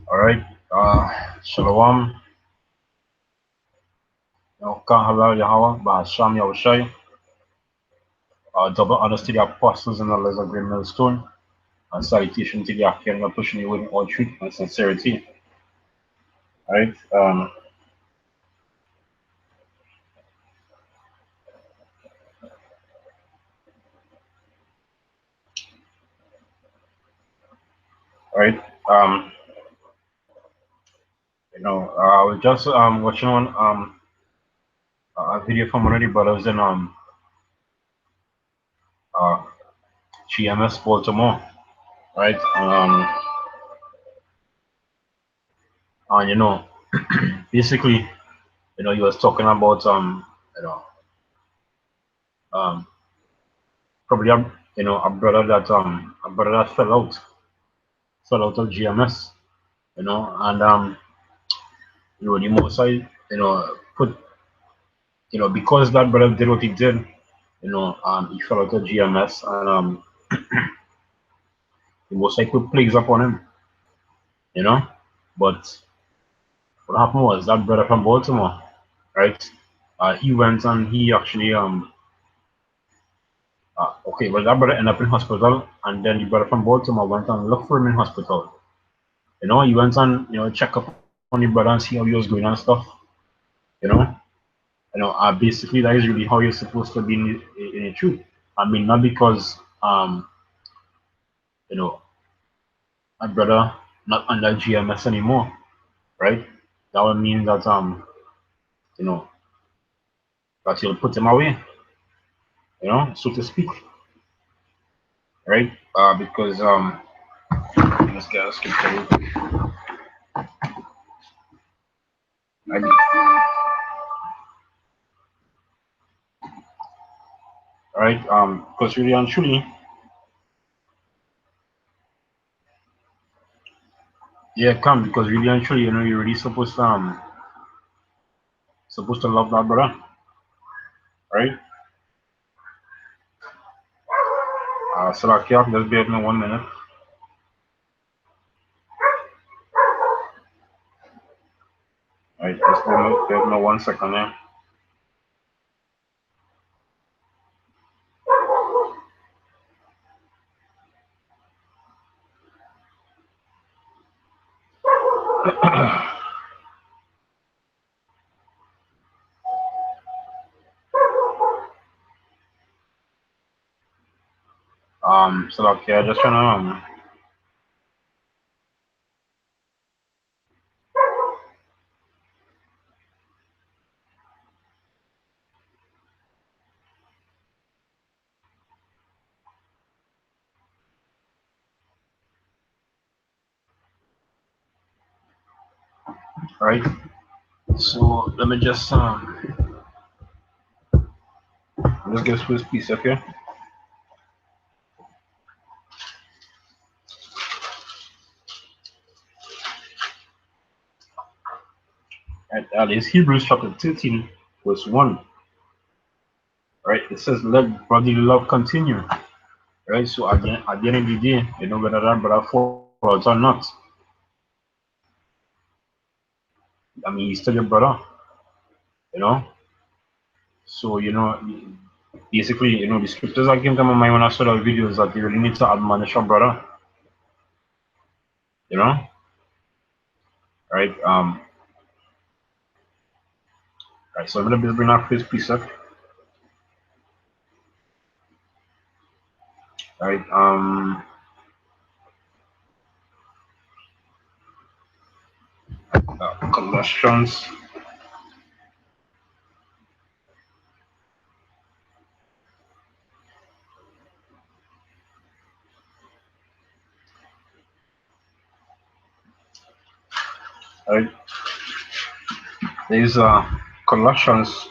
All right. Shalom. Kang halal Yahweh, Bahasham Yahushai. Double honors to the apostles and elders of Great Millstone. And salutation to the Akim pushing you with all truth and sincerity. All right. All right. Um, I was just watching on a video from one of the brothers in uh GMS Baltimore. Right. And basically, he was talking about you know, um, probably a brother that fell out of GMS, and the most I put because that brother did what he did, he fell out of GMS, and the most I put plagues upon him, you know. But what happened was that brother from Baltimore, right? He went and he actually okay, well that brother ended up in hospital, and then the brother from Baltimore went and looked for him in hospital. He went and check up on the brother and see how he was going and stuff. You know, basically that is really how you're supposed to be in the truth. I mean, not because you know, my brother not under GMS anymore, right? That would mean that you know, that you'll put him away, so to speak, right? Because let's get a scripture. Right? Right? Because really and truly, yeah, come because really and truly, you're really supposed to love that brother, right? So like, yeah, just bear with me 1 minute. Right, just bear with me 1 second there. So like, yeah, just trying to right. So let me just get this piece up here. Right, that is Hebrews chapter 13, verse 1. Right, it says, "Let brotherly love continue." Right, so at the end of the day, whether that brother falls or not, I mean, he's still your brother, you know. So basically, the scriptures that came to my mind when I saw the videos that you really need to admonish your brother, you know, right? Right. So I'm gonna just bring up this precept, right? Colossians, right? There's Colossians,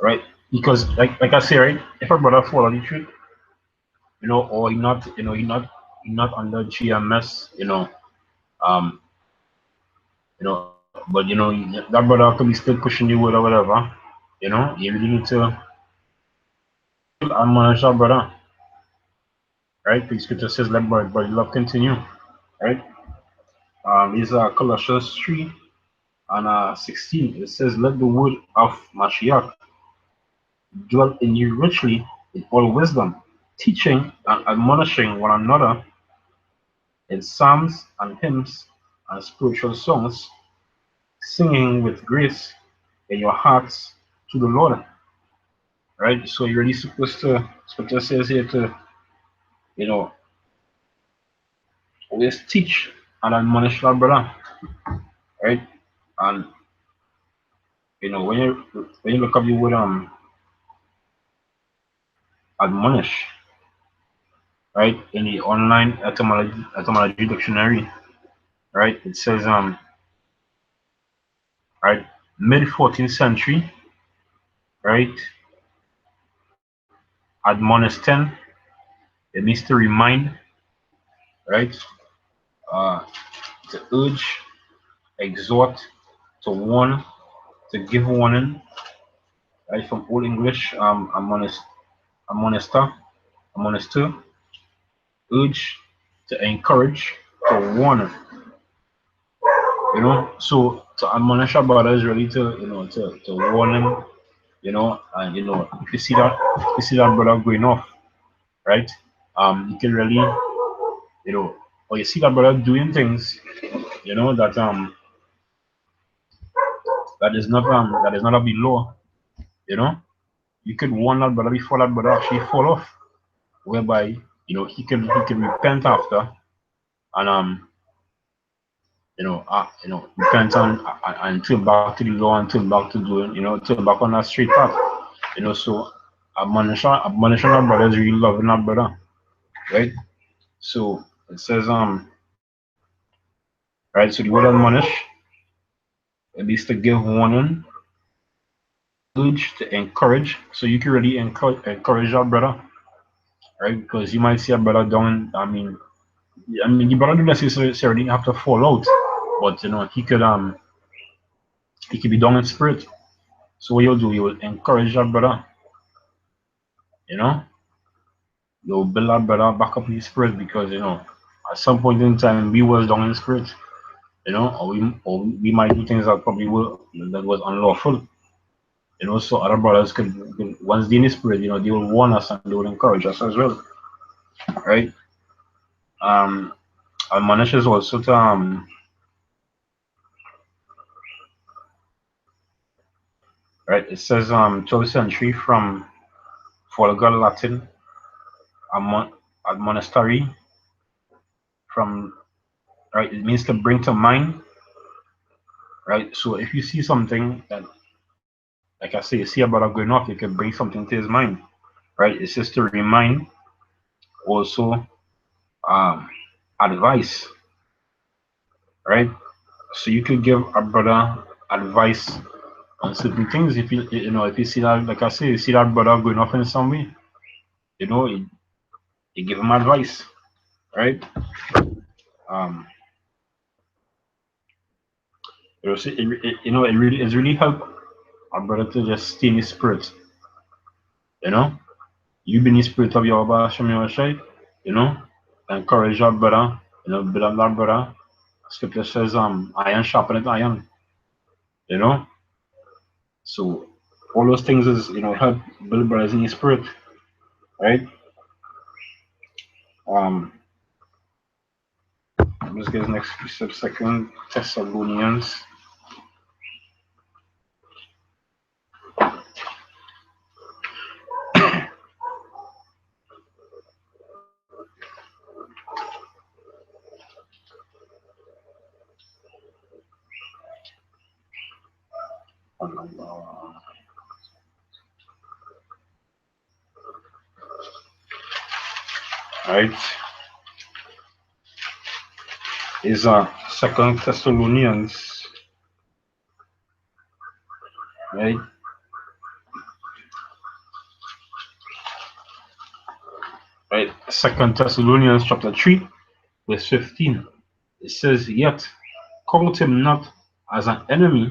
right? Because like I say, right, if a brother follow the truth, or he not under GMS, um, but that brother could be still pushing you with or whatever, you really need to admonish that brother, right? The scripture says, let brotherly love continue, right? Is Colossians 3 and 16. It says, let the word of Mashiach dwell in you richly in all wisdom, teaching and admonishing one another in psalms and hymns and spiritual songs, singing with grace in your hearts to the Lord. Right? So you're really supposed to, scripture says here to, you know, always teach and admonish our brother, right? And when you look up the word admonish, right, in the online etymology dictionary, right, it says right, mid 14th century, right, admoniston, it means to remind, right, uh, to urge, exhort, to warn, to give warning, right, from Old English, admonister, admonister, urge, to encourage, to warn, so to admonish our brother is really to, to warn him, and if you see that brother going off, right, you can really, or you see that brother doing things, that that is not of the law, you know, you could warn that brother before that brother actually fall off, whereby, he can repent after, and repent and turn back to the law and turn back to doing, turn back on that straight path. So admonition our brother is really loving our brother, right? So it says right, so the word admonish, it means to give warning, urge, to encourage. So you can really encourage our brother, right? Because you might see a brother down. I mean, the brother don't necessarily have to fall out, but he could be down in spirit. So what you'll do, you will encourage that brother, you know, you'll build that brother back up in his spirit because at some point in time we was down in spirit, or we might do things that probably were that was unlawful. So other brothers could once they in the spirit, they will warn us and they will encourage us as well, right? Um, admonishes also to right. It says 12th century from vulgar Latin admonistari, from right. It means to bring to mind, right? So if you see something that, like I say, you see a brother going off, you can bring something to his mind, right? It's just to remind, also um, advice, right? So you could give a brother advice on certain things. If you see that, like I say, you see that brother going off in some way, you give him advice, right? Um, it really help a brother to just stay in his spirit, you know. You be in the spirit of your Hashem Yahushai, you know, encourage your brother, build up that brother. Scripture says, iron sharpeneth iron, you know. So all those things is, help build brothers in the spirit, right? Um, let's get next precept, Second Thessalonians. Right, is Second Thessalonians, right? Right, Second Thessalonians chapter 3, verse 15. It says, yet count him not as an enemy,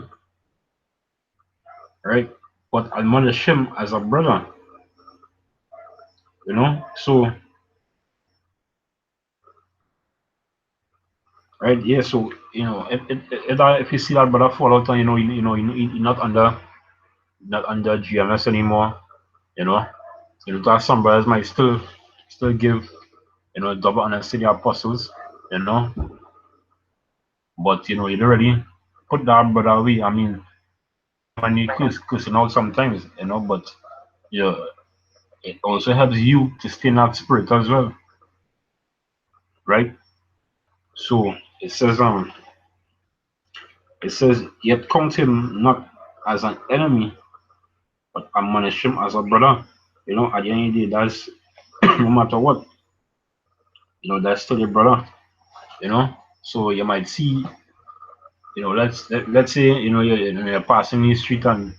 right? But admonish him as a brother, So right? Yeah, so if you see that brother fall out, and he's not under GMS anymore, you know, that some brothers might still give double honors to the apostles, you know, but you don't really put that brother away. I mean, when you cursing out sometimes, but yeah, it also helps you to stay in that spirit as well, right? So it says yet count him not as an enemy, but admonish him as a brother. At the end of the day, that's no matter what, that's still your brother. You know. So you might see, let's say, you're passing the street and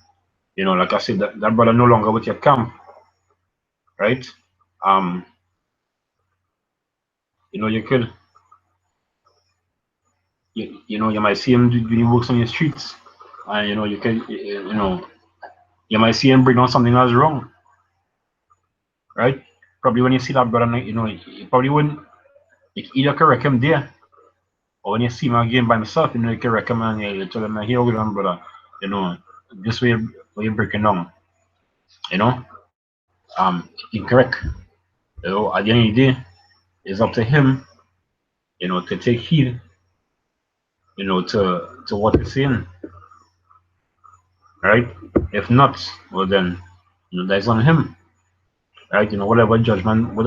like I said, that brother no longer with your camp, right? Um, you could, you might see him doing works on the streets, and you could, you might see him bring on something that's wrong, right? Probably when you see that brother, you probably wouldn't, you either correct him there, or when you see him again by himself, you can recommend, you tell him, here we go, brother, you know, this way, way you're breaking down, you know, incorrect. At the end of the day, it's up to him, to take heed, to what he's saying, right? If not, well then, that's on him, right? Whatever judgment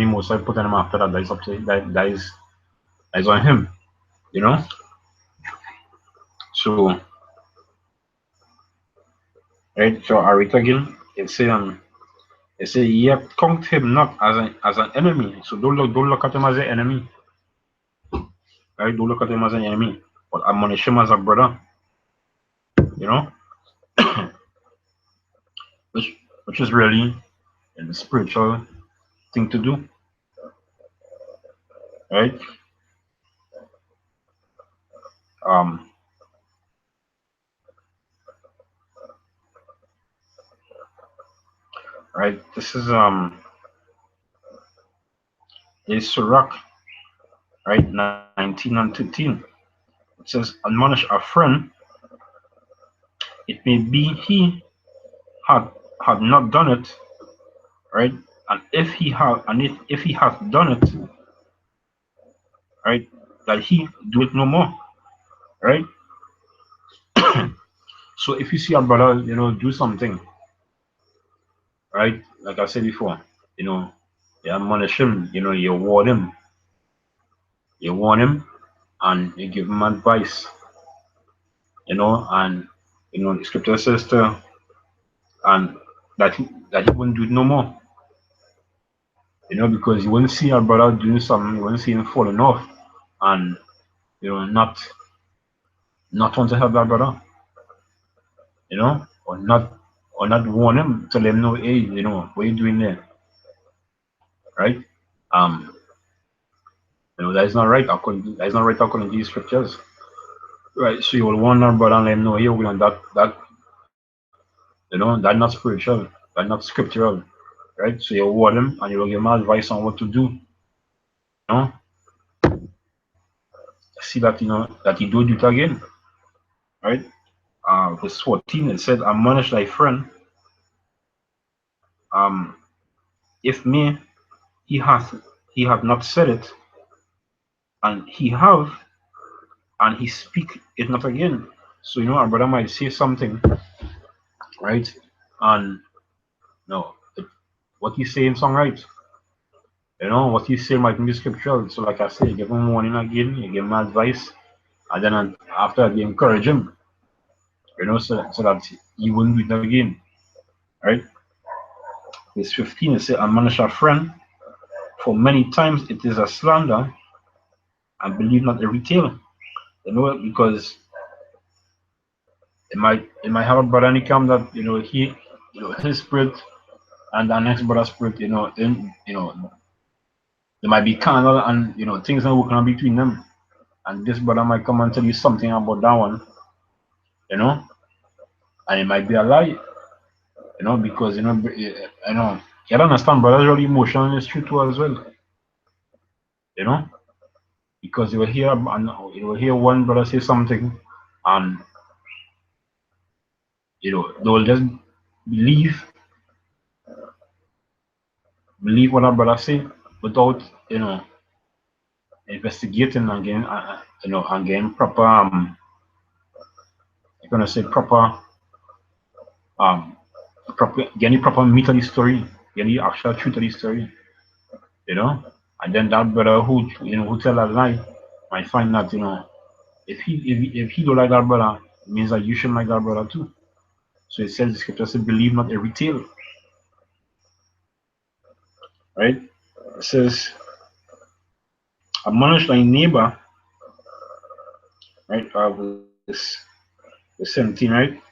he most likely put on him after that, that is up to that is on him, you know. So, right? So I read again. It say, yet count him not as an enemy. So don't look at him as an enemy, right? Don't look at him as an enemy, but admonish him as a brother, you know, which which is really a spiritual thing to do, right? Um, right. This is Sirach, right? 19 and 13. It says, admonish a friend, it may be he had had not done it, right? And if he hath done it, right, that he do it no more, right? So if you see a brother, do something, right? Like I said before, you know, you admonish him, you warn him, and you give him advice, and the scripture says and that he wouldn't do it no more, because you wouldn't see a brother doing something, you wouldn't see him falling off, and not want to help that brother, or not warn him, tell him no, hey, what you doing there, right? Um, that is not right according to these scriptures. Right, so you will warn our brother and let him know, hey, that's not spiritual, that's not scriptural, right? So you warn him and you will give him advice on what to do, you know, see that he don't do it again, right? Verse 14 it said, admonish thy friend, um, if me he have not said it, and he have, and he speak it not again. So our brother might say something, right? And no, what he's saying is right. What he's saying might be scriptural. So like I say, you give him warning again, you give him advice, and then after that you encourage him, so that he wouldn't do it again. Right? Verse 15 it says, admonish a friend, for many times it is a slander, and believe not every tale. Because it might have a brother in the camp that his spirit and the next brother's spirit, they might be carnal, and things not working on between them. And this brother might come and tell you something about that one, you know, and it might be a lie, because you don't understand, brothers really emotional in the street too as well, you know. because you will hear one brother say something, and they will just believe believe what our brother say without investigating and getting and getting proper I'm gonna say um proper getting proper meat of the story, getting the actual truth of the story, you know. And then that brother who tell a lie might find that if he don't like that brother, it means that you should like that brother too. So it says the scripture says believe not every tale, right? It says admonish thy neighbor, right? Verse 17, right?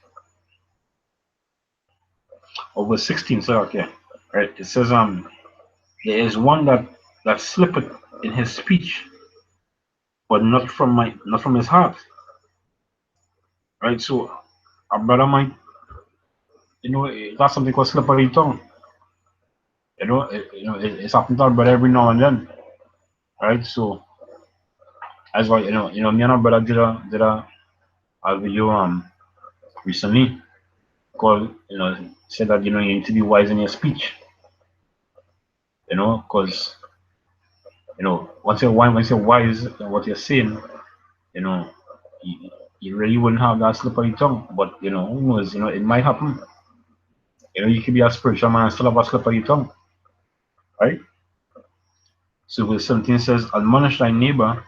Or verse 16, so okay. Right? It says there is one that slippeth in his speech, but not from his heart. Right? So a brother might that's something called slippery tongue. It's happened to our brother every now and then. Right? So as well, me and our brother did a video recently called said that you need to be wise in your speech, because once you're wise in what you're saying, you know, you, you really wouldn't have that slippery tongue. But who knows? It might happen. You could be a spiritual man and still have a slippery tongue, right? So verse 17 says, "Admonish thy neighbor."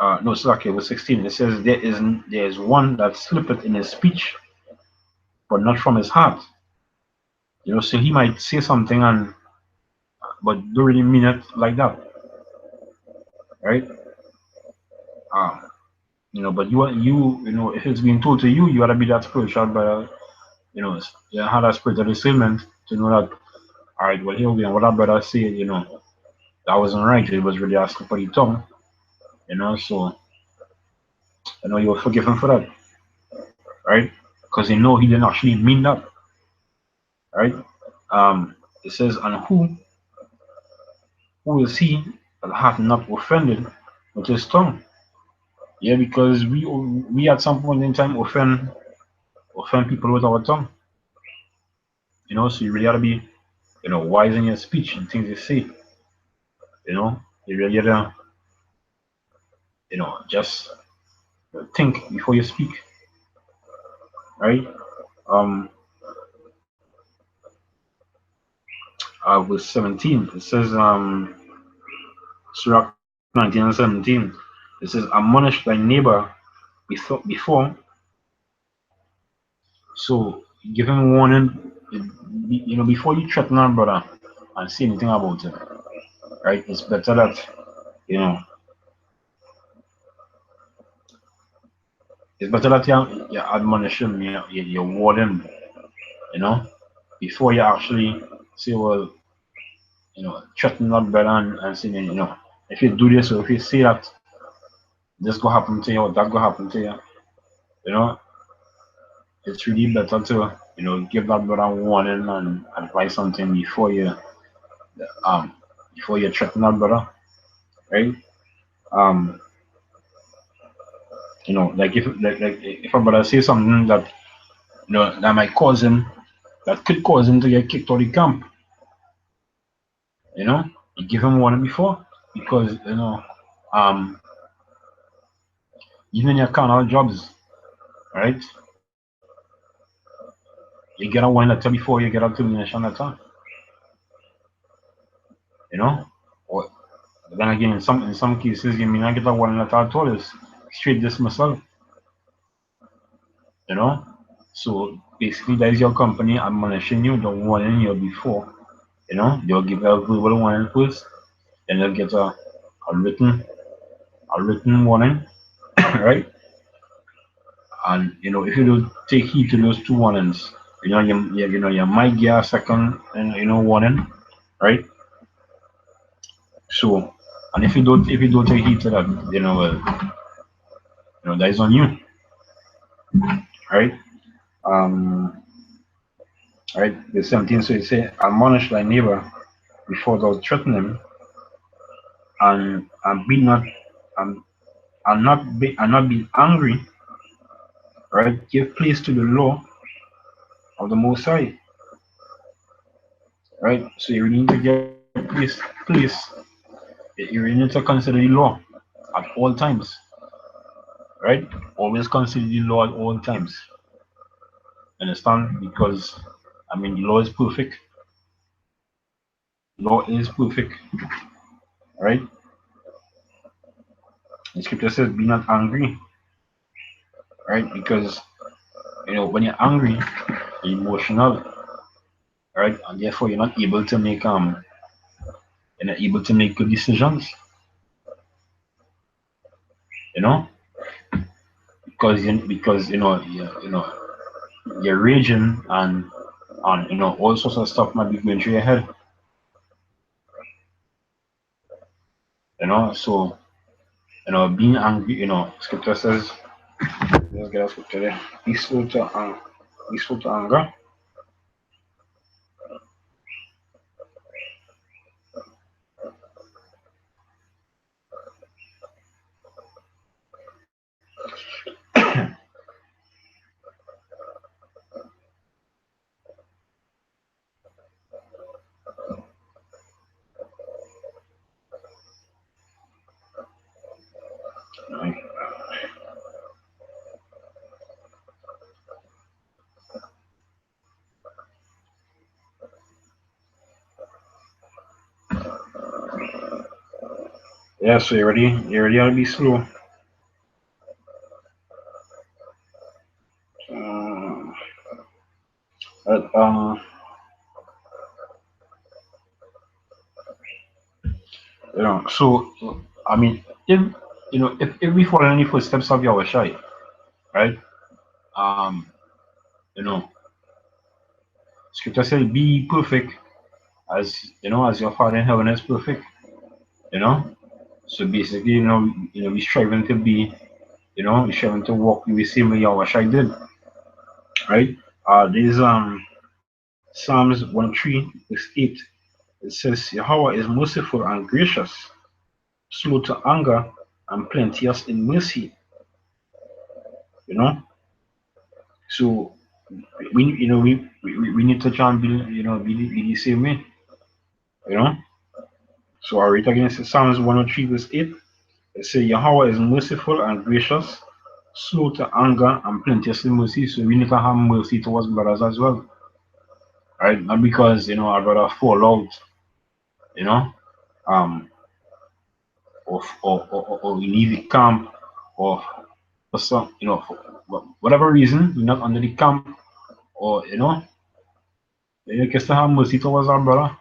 No, it's okay. Verse 16 it says, "There is one that slippeth in his speech, but not from his heart." So he might say something but don't really mean it like that, right? Um, but if it's being told to you, you gotta be that spiritual, but you have that spiritual discernment to know that, all right, well, here we go. What our brother said, that wasn't right. It was really a slippery tongue, so you will forgive him for that, right? Because he didn't actually mean that, right? It says, and who is he that hath not offended with his tongue? Yeah, because we at some point in time offend people with our tongue, so you really gotta be, wise in your speech and things you say, you really gotta, just think before you speak, right? Um, verse 17, it says, Surah 19 and 17, it says, admonish thy neighbor before, so give him warning, before you threaten our brother and say anything about it, right? It's better that, you know, it's better that you admonish him, you warn him, you know, before you actually say, well, threaten that brother and say, if you do this or if you say that, this go happen to you or that go happen to you, you know, it's really better to, give that brother a warning and advise something um before you threaten that brother, right? Um, like if a brother says something that that might cause him that could cause him to get kicked out of the camp, you know, you give him warning before because um even in your carnal jobs, right? You get a warning letter before you get a termination letter, you know. Or then again, in some cases, you may not get a warning letter at all. It's straight dismissal, you know. So basically, that is your company admonishing you, the warning you before. They'll give a verbal warning first, then they'll get a written warning, right? And if you don't take heed to those two warnings, you might get a second warning, right? So, and if you don't take heed to that, well, that is on you, right? Um, right. The 17, so it say, admonish thy neighbor before thou threaten him, and be not and, and not be angry, right? Give place to the law of the Most High, right? So you really need to give place. You really need to consider the law at all times, right? Always consider the law at all times. Understand? Because I mean, the law is perfect. Law is perfect, right? The scripture says, "Be not angry," right? Because when you're angry, you're emotional, right? And therefore, you're not able to make good decisions, you know, you're raging and all sorts of stuff might be going through your head, So being angry, scripture says, let's get a scripture there. Be slow to anger. Right? Yeah, so you ready? You ready to be slow? Uh, but, so I mean, if we follow any footsteps of Yahushua, right? Um, you know, Scripture says, "Be perfect as as your Father in heaven is perfect." You know, so basically, we striving to be, we striving to walk the same way Yahushua did, right? There's Psalms 103 verse 8. It says, "Yahweh is merciful and gracious, slow to anger, and plenteous in mercy." You know, so we need to try and be the same way. You know, so I read again Psalms 103 verse 8. It says, "Yahweh is merciful and gracious, slow to anger, and plenteous in mercy." So we need to have mercy towards brothers as well, right? Not because our brother fall out, you know, um, or we leave the camp, or for some, for whatever reason, we're not under the camp, or you can still have mercy towards our brother.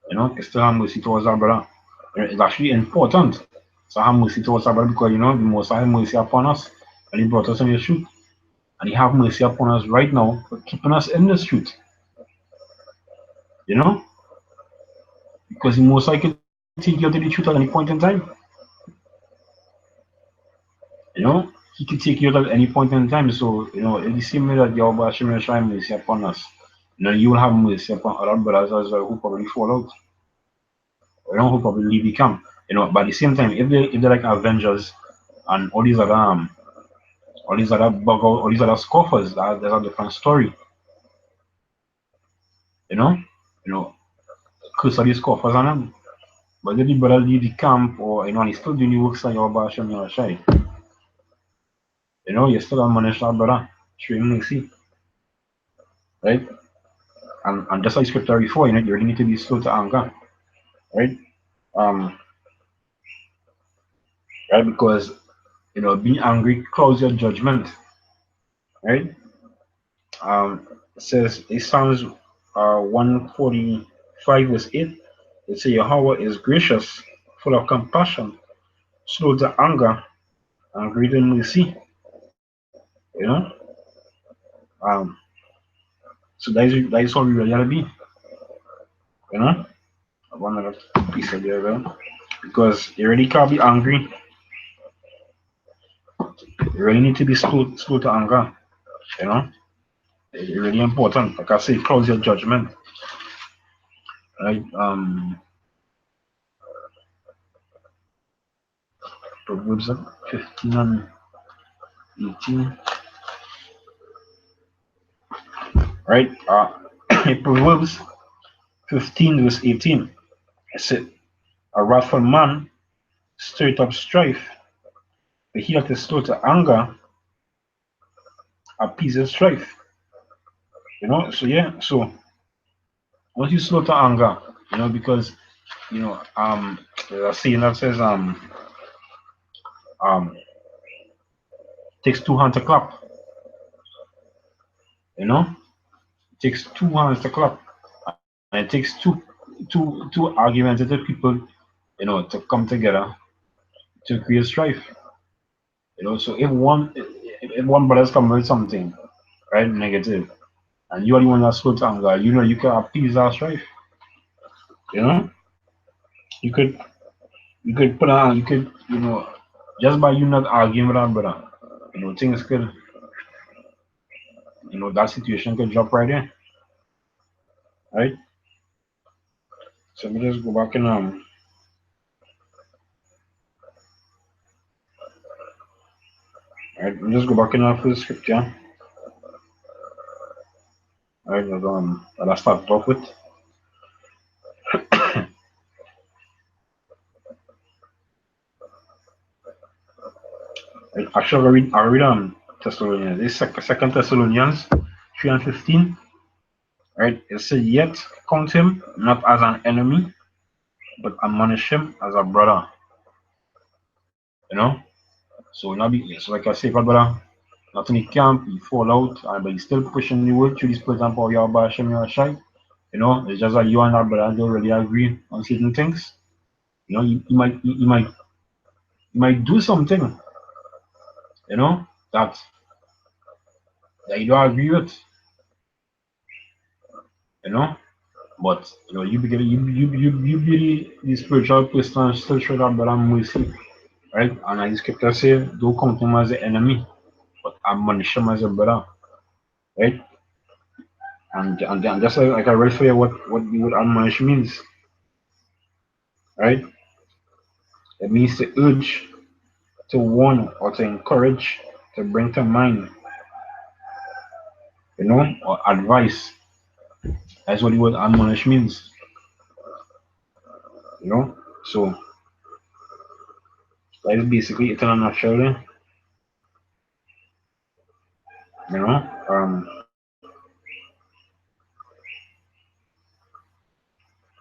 Can still have mercy towards our brother. It's actually important to have mercy towards our brother because the Most High have mercy upon us, and He brought us in the truth, and He have mercy upon us right now for keeping us in this truth. You know, because the Most High can take you to the truth at any point in time. He can take you out at any point in time. So in the same way that Yahweh Hashem is showing mercy upon us, you will have mercy upon other brothers as well who probably fall out. Who probably leave the camp. But at the same time, if they're like Avengers and all these other bug out, all these other scoffers, there's a different story. You know, you know, curse of these scoffers on them. But if the brother leave the camp or and he's still doing the works like your bash and your shy, you still admonish that brother, show him mercy, right? And just like scripture before, you really need to be slow to anger, right? Um, right, because being angry clouds your judgment, right? It says it sounds 145 verse 8. It says Yahweh is gracious, full of compassion, slow to anger, and great in mercy. You know, um, so that is how we really gotta be. You know, one other piece of there, well, because you really can't be angry. You really need to be slow to anger. You know, it's really important. Like I say, it clouds your judgment, right? Proverbs 15 and 18. Right? Proverbs 15 verse 18. It said, a wrathful man stirreth up strife, but he that is slow to anger appeases strife. So yeah, so once you slow to anger, because there's a saying that says um takes two hands to clap, you know, it takes two hands to clap, and it takes two argumentative people, to come together to create strife. So if one brother's coming with something, right, negative, and you are the one that's slow to anger, you can appease that strife. You know, you could put on, just by you not arguing with that brother, things could, that situation could drop right in, right? So let me just go back and right, let me just go back in our first scripture, right? That I started off with. Right, actually, I read Thessalonians. This Second Thessalonians 3:15. Right, it says, "Yet count him not as an enemy, but admonish him as a brother." You know, so like I say, if a brother not in the camp, he fall out, but he's still pushing the work through this program for your Hashem, your Shai. It's just like you and that brother don't really agree on certain things. You might do something, that you don't agree with, you know. But you be the spiritual person and still show that brother mercy, right? And as the scripture say, don't count him as the enemy, but admonish him as a brother, right? And just like I read for you what the word admonish means, right? It means to urge, to warn, or to encourage, to bring to mind, or advice. That's what the word admonish means, you know. So that is basically it in a nutshell, you know.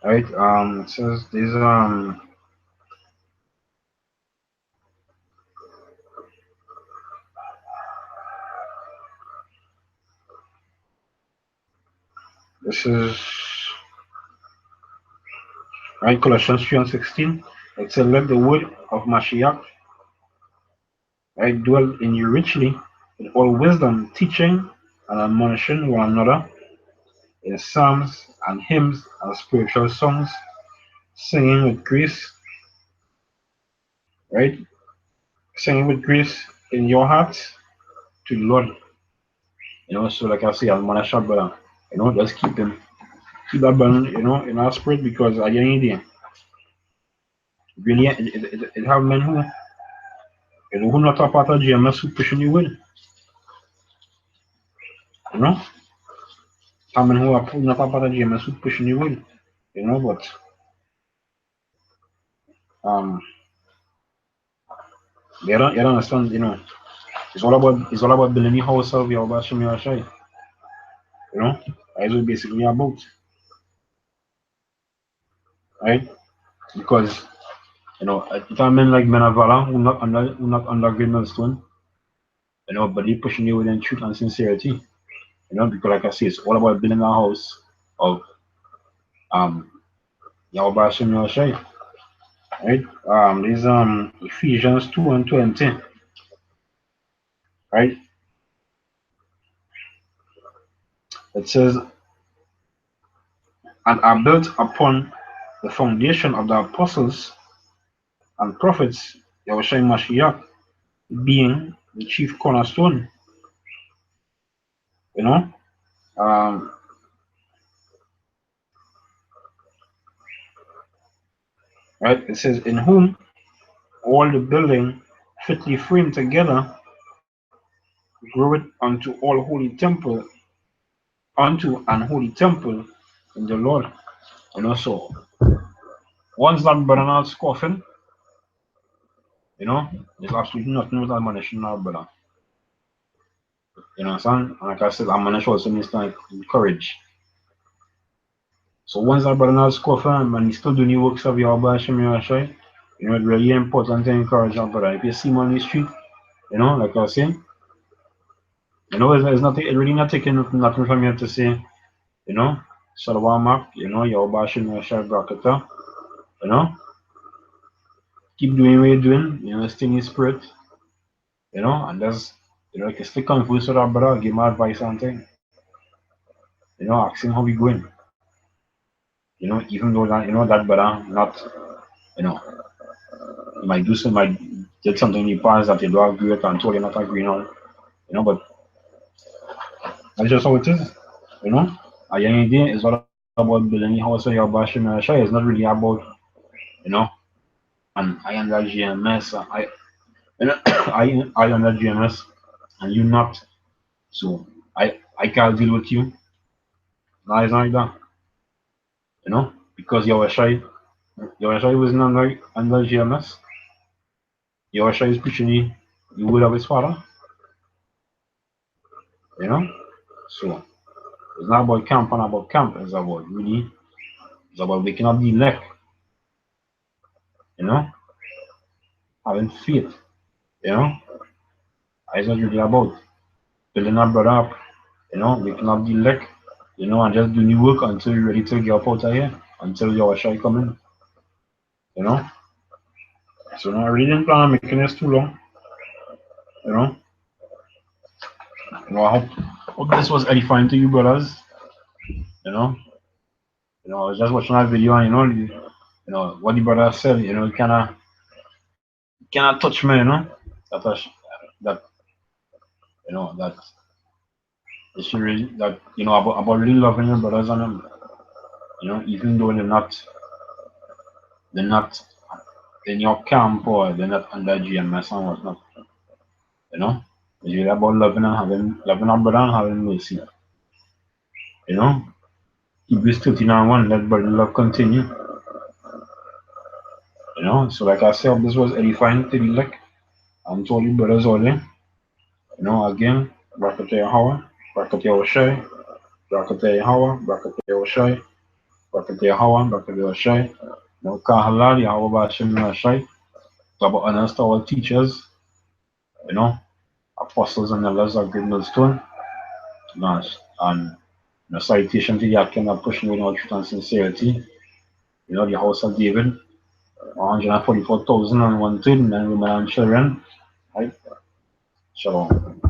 Right. It says this is right. Colossians 3:16. It says, "Let the word of Mashiach, right, dwell in you richly, in all wisdom, teaching and admonishing one another in psalms and hymns and spiritual songs, singing with grace, right? Singing with grace in your hearts to the Lord." So like I say, admonish our brother. Just keep that burn, in our spirit, because at the end of the day, really, it have men who not a part of GMS who pushing you with, you know. Have men who are not a part of GMS who pushing you with, but um, they don't understand, it's all about building the house of your Bashim Yashai, you know. That's what basically about, right? Because it's a men like men of valor who not under great millstone, but they pushing you with in truth and sincerity, because like I say, it's all about building a house of um Yahweh Hashem Yahshai, right? There's Ephesians 2:20, right? It says, "And are built upon the foundation of the apostles and prophets, Yahushua Mashiach being the chief cornerstone." You know, um, right? It says, "In whom all the building fitly framed together, grow it unto all holy temple, unto an holy temple in the Lord. So once that brother not scoffing, there's absolutely nothing with admonition now, brother. Son? And like I said, admonition also means to encourage. So once that brother not scoffing and he's still doing the works of Yahweh Hashem Yahshai, it's really important to encourage that brother. If you see him on the street, like I was saying, it's not, it really not taking nothing from you to say, Shalom, Yahweh Hashem Yahshai Brakata, keep doing what you're doing, stay in his spirit, and just, if you still confused with that brother, give him advice and thing, ask him how we going, even though that, that brother not, you know, he might did something in the past that you don't agree with and told you not agreeing on, but that's just how it is, At the end of the day, it's all about building the house of your bashing Shai. It's not really about, you know, and I under GMS, I under GMS, and you not. So I can't deal with you. No, it's not like that, because your Shai wasn't under GMS. Your Shai is preaching the word of his father, you know. So it's not about camp and about camp. It's about really, it's about waking up the elect, you know, having faith, you know. That's what really about building our brother up, waking up the elect, and just doing the work until you're ready to get up out of here, until your Shai come in, you know. So no, I really didn't plan on making this too long, you know. I hope this was edifying to you, brothers. You know, I was just watching that video and what the brother said. It kind of touch me. That that that it should really that about really loving your brothers and them. Even though they're not in your camp or they're not under GMS and whatnot. It's really about loving our brother and having mercy. Hebrews 13 and 1, let brotherly love continue. So like I said, this was edifying to the elect and to all you brothers out there. Again, Barakatah Yahweh, Barakatah Yahushai, Barakatah Yahweh, Barakatah Yahushai, Barakatah Yahweh, Barakatah Yahushai. Kahalal, Yahweh Bashim Yahushai. Double honors to our teachers, apostles and elders of Great Millstone. And citation to the Yakin of pushing with all truth and sincerity. The house of David, 144,000 and 1 men, women, and children. Right? Shalom.